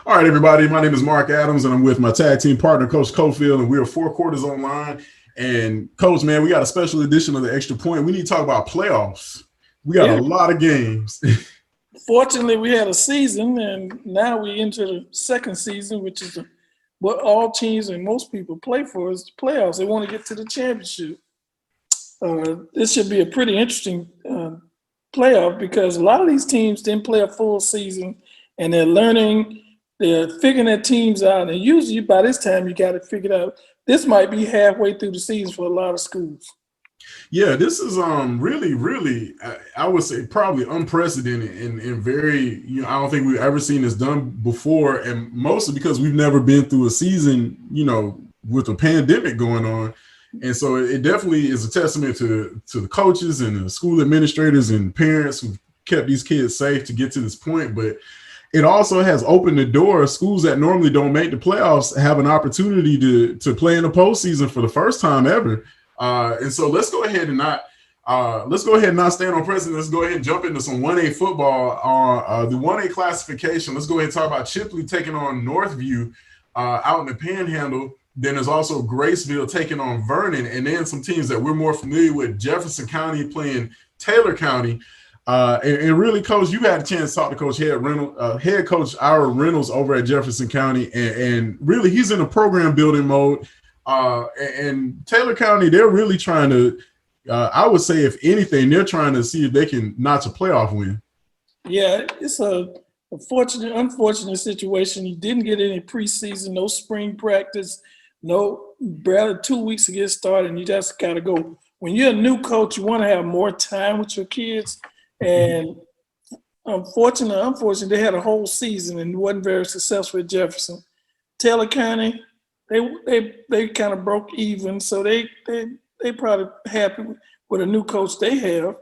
All right, everybody. My name is Mark Adams, and I'm with my tag team partner, Coach Cofield, and we are four quarters online. And Coach, man, we got a special edition of the Extra Point. We need to talk about playoffs. We got a Yeah. lot of games. Fortunately, we had a season, and now we into the second season, which is what all teams and most people play for is the playoffs. They want to get to the championship. This should be a pretty interesting playoff because a lot of these teams didn't play a full season, and they're learning. They're figuring their teams out, and usually by this time you got it figured out. This might be halfway through the season for a lot of schools. Yeah, this is really I would say probably unprecedented and very I don't think we've ever seen this done before, and mostly because we've never been through a season with a pandemic going on. And so it definitely is a testament to the coaches and the school administrators and parents who've kept these kids safe to get to this point. But it also has opened the door. Schools that normally don't make the playoffs have an opportunity to play in the postseason for the first time ever. And so let's go ahead and not stand on precedent. Let's go ahead and jump into some 1A football. The 1A classification. Let's go ahead and talk about Chipley taking on Northview out in the Panhandle. Then there's also Graceville taking on Vernon, and then some teams that we're more familiar with, Jefferson County playing Taylor County. And really, Coach, you had a chance to talk to Coach Head Coach Ira Reynolds over at Jefferson County, and really he's in a program building mode. And Taylor County, they're really trying to, I would say, if anything, they're trying to see if they can notch a playoff win. Yeah, it's a unfortunate situation. You didn't get any preseason, no spring practice, no barely 2 weeks to get started, and you just got to go. When you're a new coach, you want to have more time with your kids. And unfortunately, they had a whole season and wasn't very successful at Jefferson. Taylor County, they kind of broke even, so they probably happy with a new coach they have.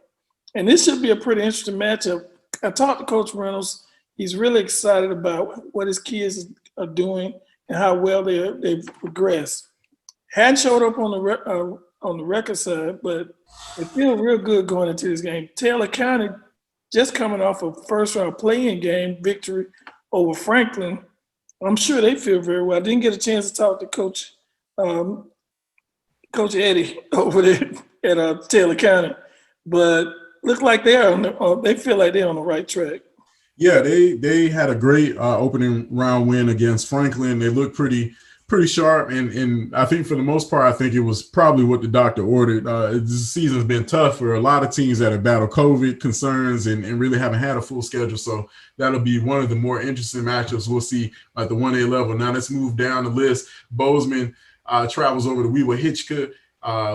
And this should be a pretty interesting matchup. I talked to Coach Reynolds. He's really excited about what his kids are doing and how well they've progressed. Hadn't showed up on the record side, but they feel real good going into this game. Taylor County just coming off a first-round play-in game victory over Franklin. I'm sure they feel very well. I didn't get a chance to talk to Coach Eddie over there at Taylor County, but look like they feel like they're on the right track. Yeah, they had a great opening round win against Franklin. They looked pretty sharp, and I think for the most part, I think it was probably what the doctor ordered. This season's been tough for a lot of teams that have battled COVID concerns and really haven't had a full schedule. So that'll be one of the more interesting matchups we'll see at the 1A level. Now let's move down the list. Bozeman travels over to Wewa Hitchcock.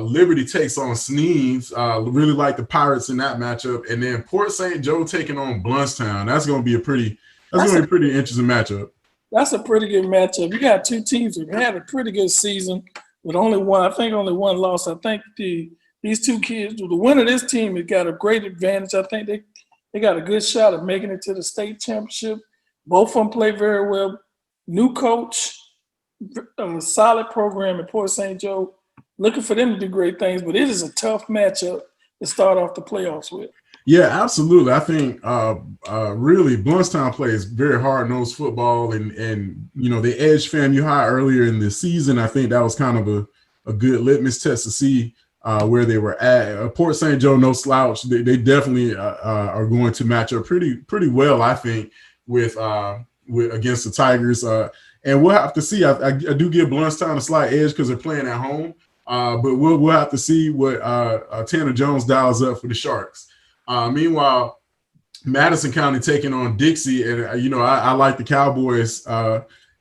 Liberty takes on Sneeves. Really like the Pirates in that matchup. And then Port St. Joe taking on Bluntstown. That's going to be a pretty interesting matchup. That's a pretty good matchup. You got two teams that had a pretty good season with only one loss. I think these two kids, the winner of this team has got a great advantage. I think they got a good shot of making it to the state championship. Both of them play very well. New coach, solid program at Port St. Joe. Looking for them to do great things, but it is a tough matchup to start off the playoffs with. Yeah, absolutely. I think really Bluntstown plays very hard-nosed football, and they edged FAMU high earlier in the season. I think that was kind of a good litmus test to see where they were at. Port St. Joe, no slouch. They definitely are going to match up pretty well, I think, with against the Tigers. And we'll have to see. I do give Bluntstown a slight edge because they're playing at home. But we'll have to see what Tanner Jones dials up for the Sharks. Meanwhile, Madison County taking on Dixie, and I like the Cowboys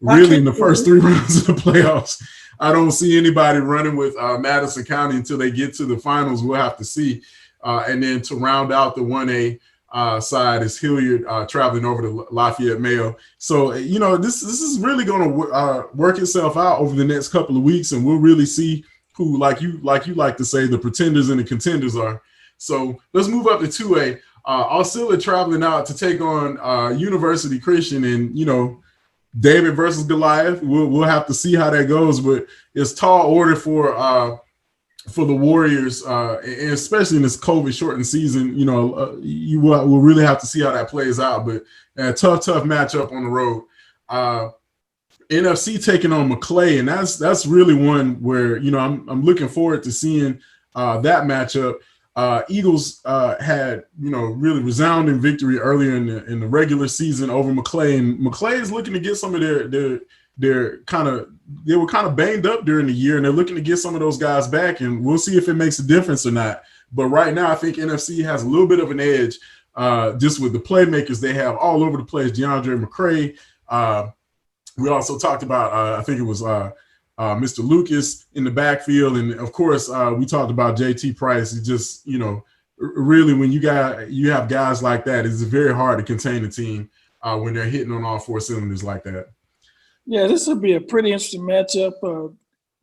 really in the first 3 rounds of the playoffs. I don't see anybody running with Madison County until they get to the finals. We'll have to see. And then to round out the 1A side is Hilliard traveling over to Lafayette Mayo. So this is really going to work itself out over the next couple of weeks, and we'll really see who, like you like to say, the pretenders and the contenders are. So let's move up to 2A. Osceola traveling out to take on University Christian, and David versus Goliath. We'll have to see how that goes, but it's tall order for the Warriors, and especially in this COVID shortened season. We'll really have to see how that plays out. But a tough matchup on the road. NFC taking on McClay, and that's really one where I'm looking forward to seeing that matchup. Eagles had really resounding victory earlier in the regular season over McClay, and McClay is looking to get some of they were kind of banged up during the year, and they're looking to get some of those guys back, and we'll see if it makes a difference or not. But right now, I think NFC has a little bit of an edge just with the playmakers they have all over the place. DeAndre McCray. We also talked about, I think it was Mr. Lucas in the backfield. And, of course, we talked about J.T. Price. It's just, really when you have guys like that, it's very hard to contain a team when they're hitting on all four cylinders like that. Yeah, this will be a pretty interesting matchup.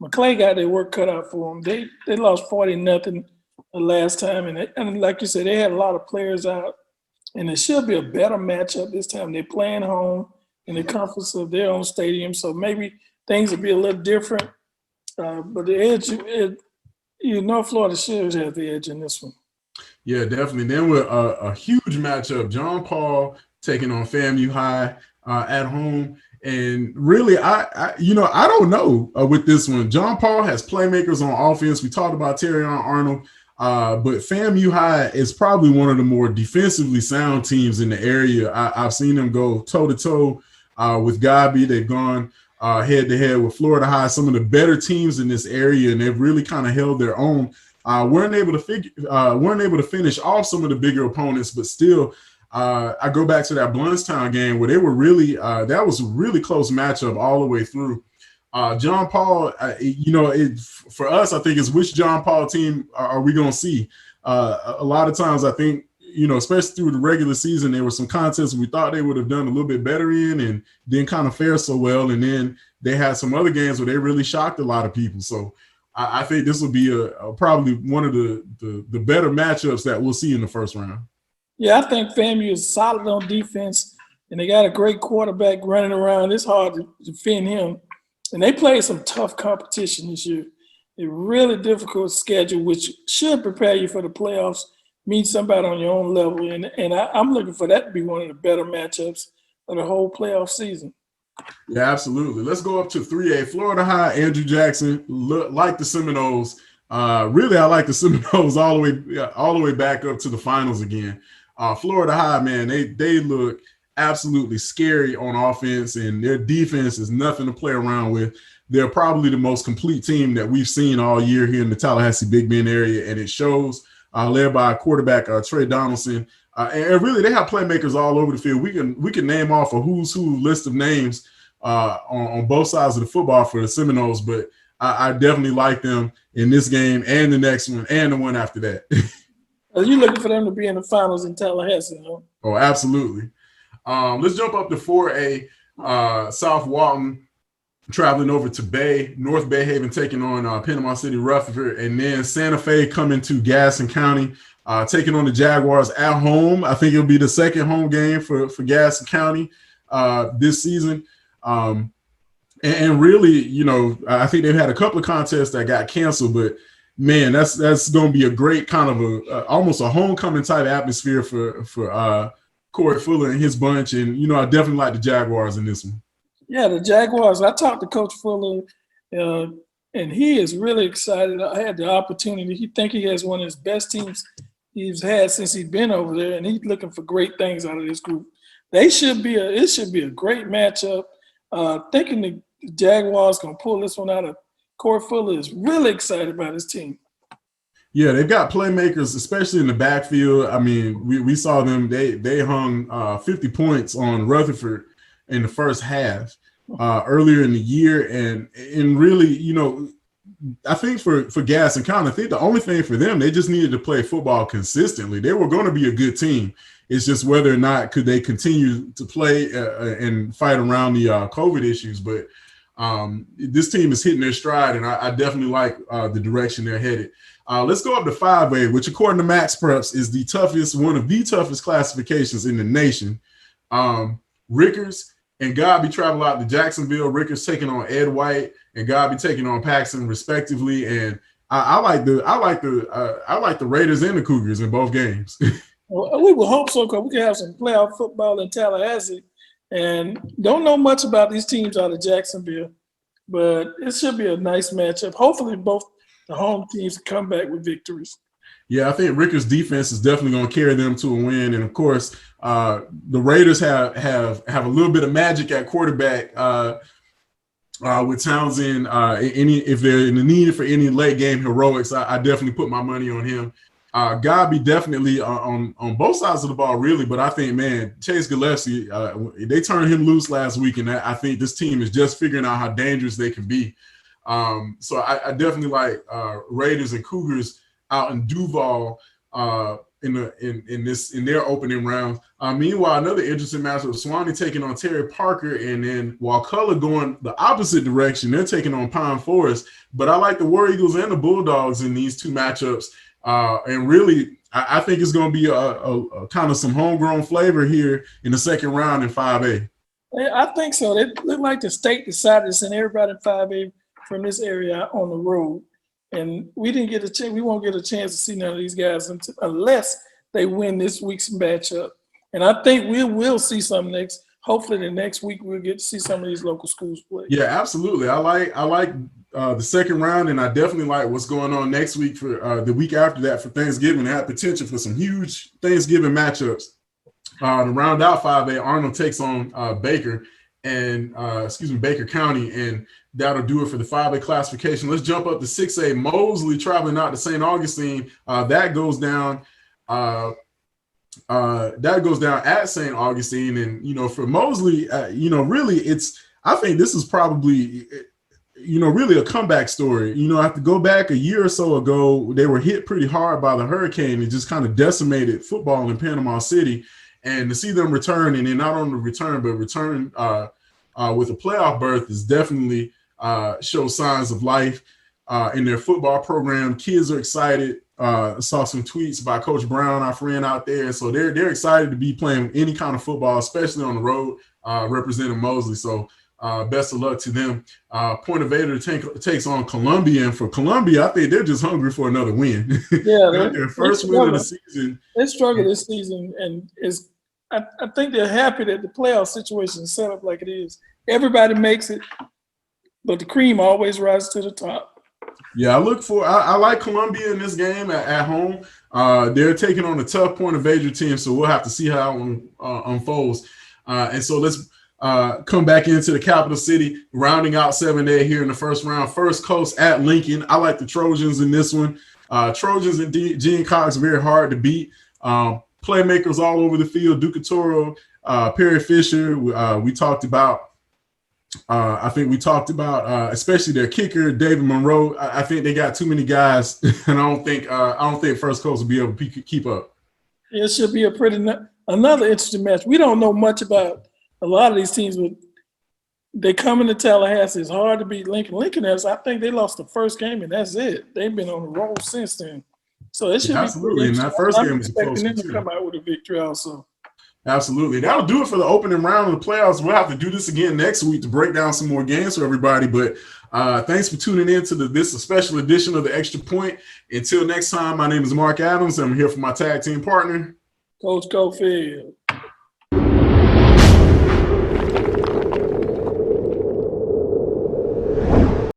McClay got their work cut out for them. They lost 40-0 the last time. And like you said, they had a lot of players out. And it should be a better matchup this time. They're playing home in the comforts of their own stadium, so maybe things will be a little different. But the edge, Florida should have the edge in this one. Yeah, definitely. Then with a huge matchup, John Paul taking on FAMU High at home. And really, I don't know with this one. John Paul has playmakers on offense. We talked about Terrion Arnold. But FAMU High is probably one of the more defensively sound teams in the area. I've seen them go toe-to-toe with Gabi. They've gone head-to-head with Florida High, some of the better teams in this area, and they've really kind of held their own. Weren't able to finish off some of the bigger opponents, but still, I go back to that Blountstown game where they were really that was a really close matchup all the way through. John Paul, for us, I think is which John Paul team are we going to see? A lot of times, I think, especially through the regular season, there were some contests we thought they would have done a little bit better in and didn't kind of fare so well. And then they had some other games where they really shocked a lot of people. So I think this will be probably one of the better matchups that we'll see in the first round. Yeah, I think FAMU is solid on defense, and they got a great quarterback running around. It's hard to defend him. And they played some tough competition this year. A really difficult schedule, which should prepare you for the playoffs, meet somebody on your own level. And I'm looking for that to be one of the better matchups of the whole playoff season. Yeah, absolutely. Let's go up to 3A. Florida High, Andrew Jackson, like the Seminoles. Really, I like the Seminoles all the way back up to the finals again. Florida High, man, they look absolutely scary on offense, and their defense is nothing to play around with. They're probably the most complete team that we've seen all year here in the Tallahassee Big Bend area, and it shows, led by quarterback Trey Donaldson. And really, they have playmakers all over the field. We can name off a who's who list of names on both sides of the football for the Seminoles, but I definitely like them in this game and the next one and the one after that. Are you looking for them to be in the finals in Tallahassee, huh? Oh, absolutely. Let's jump up to 4A. South Walton traveling over to Bay. North Bay Haven taking on Panama City Rutherford. And then Santa Fe coming to Gaston County, taking on the Jaguars at home. I think it'll be the second home game for Gaston County this season. And really, I think they've had a couple of contests that got canceled, but man, that's going to be a great kind of almost a homecoming type atmosphere for Corey Fuller and his bunch. And, I definitely like the Jaguars in this one. Yeah, the Jaguars. I talked to Coach Fuller, and he is really excited. I had the opportunity. He think he has one of his best teams he's had since he's been over there, and he's looking for great things out of this group. It should be a great matchup. Thinking the Jaguars going to pull this one out of Corey Fuller is really excited about his team. Yeah, they've got playmakers, especially in the backfield. I mean, we saw them. They hung 50 points on Rutherford in the first half earlier in the year, and really, I think for Gaston County, I think the only thing for them, they just needed to play football consistently. They were going to be a good team. It's just whether or not could they continue to play and fight around the COVID issues. But this team is hitting their stride, and I definitely like the direction they're headed. Let's go up to 5A, which according to Max Preps is one of the toughest classifications in the nation. Rickers and Gabi travel out to Jacksonville. Rickers taking on Ed White and Gabi taking on Paxton respectively. And I like the Raiders and the Cougars in both games. Well, we would hope so, because we can have some playoff football in Tallahassee. And don't know much about these teams out of Jacksonville, but it should be a nice matchup. Hopefully both the home teams come back with victories. Yeah, I think Ricker's defense is definitely going to carry them to a win, and of course, the Raiders have a little bit of magic at quarterback with Townsend. If they're in the need for any late game heroics, I definitely put my money on him. Godby definitely on both sides of the ball, really. But I think, man, Chase Gillespie, they turned him loose last week, and I think this team is just figuring out how dangerous they can be. So I definitely like Raiders and Cougars out in Duval in their opening round. Meanwhile, another interesting matchup: Swanee taking on Terry Parker, and then Wakulla going the opposite direction. They're taking on Pine Forest. But I like the War Eagles and the Bulldogs in these two matchups. And really, I think it's going to be a kind of some homegrown flavor here in the second round in 5A. I think so. They look like the state decided to send everybody in 5A from this area on the road. And we didn't get a chance. We won't get a chance to see none of these guys unless they win this week's matchup. And I think we will see some next. Hopefully, the next week we'll get to see some of these local schools play. Yeah, absolutely. I like the second round, and I definitely like what's going on next week for the week after that for Thanksgiving. They have potential for some huge Thanksgiving matchups. To round out 5A, Arnold takes on Baker County, and that'll do it for the 5A classification. Let's jump up to 6A. Mosley traveling out to St. Augustine. That goes down at St. Augustine, and for Mosley, really, I think this is probably really a comeback story. I have to go back a year or so ago. They were hit pretty hard by the hurricane. It just kind of decimated football in Panama City. And to see them return, and then not only return, but return with a playoff berth is definitely shows signs of life in their football program. Kids are excited. Saw some tweets by Coach Brown, our friend out there. So they're excited to be playing any kind of football, especially on the road, representing Mosley. So best of luck to them. Point of Vader takes on Columbia, and for Columbia, I think they're just hungry for another win. Yeah, their first win of the season. They struggled this season, and I think they're happy that the playoff situation is set up like it is. Everybody makes it, but the cream always rises to the top. Yeah, I like Columbia in this game at home. They're taking on a tough Point of Vader team, so we'll have to see how it unfolds. And so let's come back into the capital city, rounding out 7A here in the first round. First Coast at Lincoln. I like the Trojans in this one. Trojans and Gene Cox very hard to beat. Playmakers all over the field. Ducatoro, Perry Fisher. We talked about. I think we talked about especially their kicker, David Monroe. I think they got too many guys, and I don't think First Coast will be able to keep up. It should be another interesting match. We don't know much about a lot of these teams, but they come into Tallahassee. It's hard to beat Lincoln. Lincoln I think they lost the first game, and that's it. They've been on the roll since then. So it should be absolutely. And that first game was expecting them to come out with a victory also. Absolutely. That'll do it for the opening round of the playoffs. We'll have to do this again next week to break down some more games for everybody. But thanks for tuning in to this special edition of the Extra Point. Until next time, my name is Mark Adams. I'm here for my tag team partner, Coach Cofield.